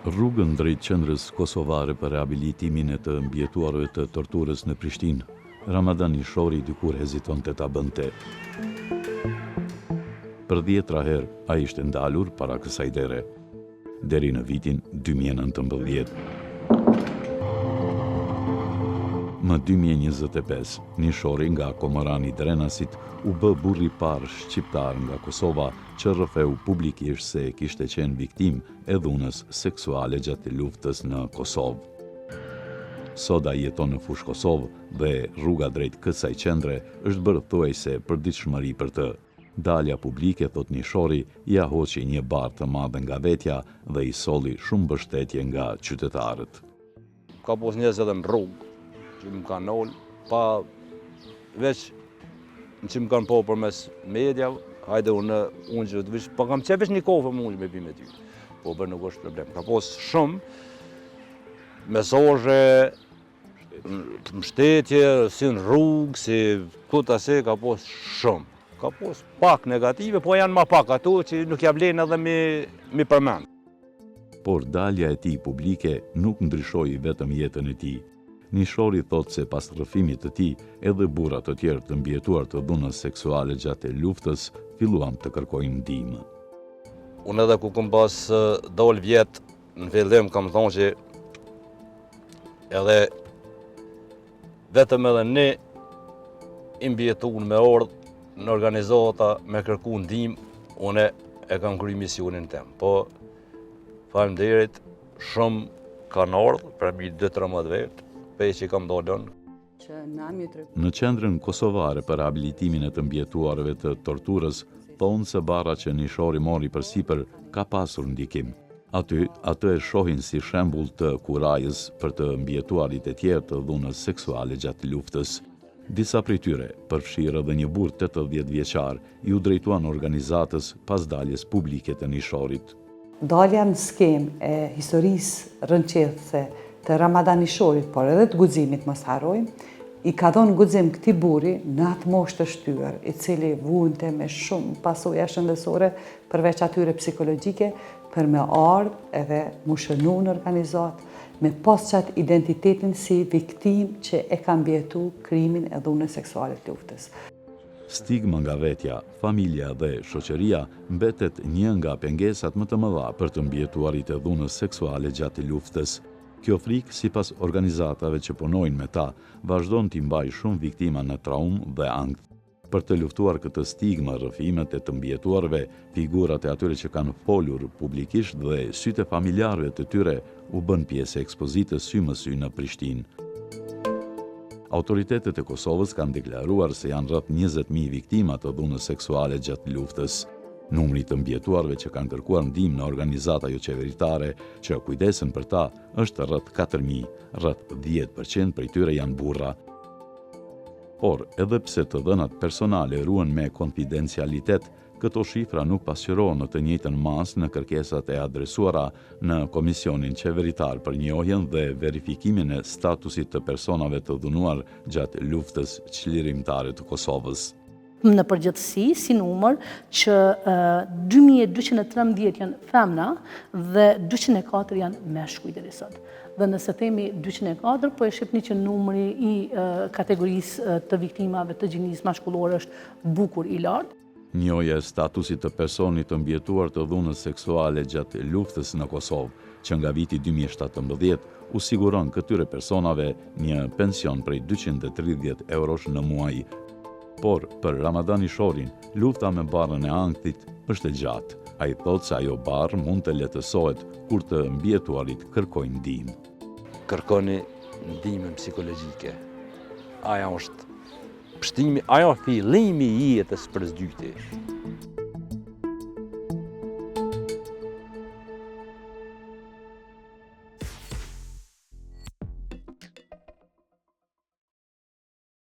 Rrugën drejt qendrës kosovare për rehabilitimin e të mbijetuarve të torturës në Prishtinë, Ramadan Ishori dikur hezitonte ta bënte. Për 10 herë ai ishte ndalur para kësaj dere, deri në vitin 2019. Në 2025, Nishori nga Komorani Drenasit u bë burri i parë shqiptar nga Kosova që rrëfeu publikisht se kishte qenë viktim e dhunës seksuale gjatë luftës në Kosovë. Sot ai jeton në fushë Kosovë dhe rruga drejt kësaj qendre është bërë thuajse përditshmëri për të. Dalja publike, thot Nishori, ja hoqi një barë të madhe nga vetja dhe i solli shumë mbështetje nga qytetarët. Ka pos njerëz edhe në rrugë që më kanë ol, pa veç që më kanë po përmes media, hajde unë që të vish, pa kam qevesh një kohë më unë me bim e ty. Po bërë nuk është problem. Ka pos shumë mesazhe, mbështetje, si në rrugë, si këtë ase, ka pos shumë. Ka pos pak negative, po janë ma pak ato që nuk ja vlen edhe mi përmend. Por dalja e tij publike nuk ndryshoi vetëm jetën e tij. Nishori thot se pas rrëfimit të tij, edhe burra të tjerë të mbijetuar të dhunës seksuale gjatë luftës filluan të kërkojnë ndihmë. Unë edhe ku kam pas dol vjet, në fillim kam thonë që edhe vetëm edhe ne i mbijetuar me ordë në organizata me kërku ndihmë, unë e kam kry misionin tem. Po faleminderit, shumë kanë ardhur për mbi 2-13 vjet. Që kam dolën. Në qendrën kosovare për rehabilitimin e të mbijetuarve të torturës, thonë se barra që Nishori mori përsipër ka pasur ndikim. Atë e shohin si shembull të kurajës për të mbijetuarit e tjerë të dhunës seksuale gjatë luftës. Disa prej tyre, përfshirë edhe një burr 80 vjeçar, ju drejtuan organizatës pas daljes publike të Nishorit. Dalja në skemë e historisë rënqethëse të Ramadan Ishorit, por edhe të guximit mos harrojmë, i ka dhënë guxim këtij burri në atë moshë të shtyrë, i cili vunte me shumë pasoja shëndetësore, përveç atyre psikologjike, për me ardhë edhe mu shënu në organizat, me pas qatë identitetin si viktim që e ka mbijetu krimin e dhunës seksuale të luftës. Stigma nga vetja, familja dhe shoqëria mbetet një nga pengesat më të mëdha për të mbijetuarit e dhunës seksuale gjatë luftës. Kjo frikë, sipas organizatave që punojnë me ta, vazhdon t'i mbajë shumë viktima në traumë dhe ankth. Për të luftuar këtë stigmë, rrëfimet e të mbijetuarve, figurat e atyre që kanë folur publikisht dhe sytë e familjarëve të tyre u bën pjesë e ekspozitës sy më sy në Prishtinë. Autoritetet e Kosovës kanë deklaruar se janë rreth 20.000 viktima të dhunës seksuale gjatë luftës. Numri të mbijetuarve që kanë kërkuar ndihmë në organizata jo qeveritare që kujdesen për ta është rreth 4.000, rreth 10% prej tyre janë burra. Por, edhe pse të dhënat personale ruhen me konfidencialitet, këto shifra nuk pasqyrohen në të njëjtën masë në kërkesat e adresuara në Komisionin Qeveritar për njohjen dhe verifikimin e statusit të personave të dhunuar gjatë luftës çlirimtare të Kosovës. Në përgjithësi, si numër, që 2213 janë femna dhe 204 janë meshkuj deri sot. Dhe nëse themi 204, po e shqipni që numri i kategorisë të viktimave të gjinisë mashkullore është bukur i lartë. Njohja e statusit të personit të mbijetuar të dhunës seksuale gjatë luftës në Kosovë, që nga viti 2017 u siguron këtyre personave një pension prej 230 eurosh në muaj. Por, për Ramadan Ishorin, lufta me barrën e ankthit është e gjatë. Ai thotë se ajo barrë mund të lehtësohet kur të mbijetuarit kërkojnë ndihmë. Kërkoni ndihmë psikologjike. Ajo është pështimi, ajo fillimi i jetës për së dyti.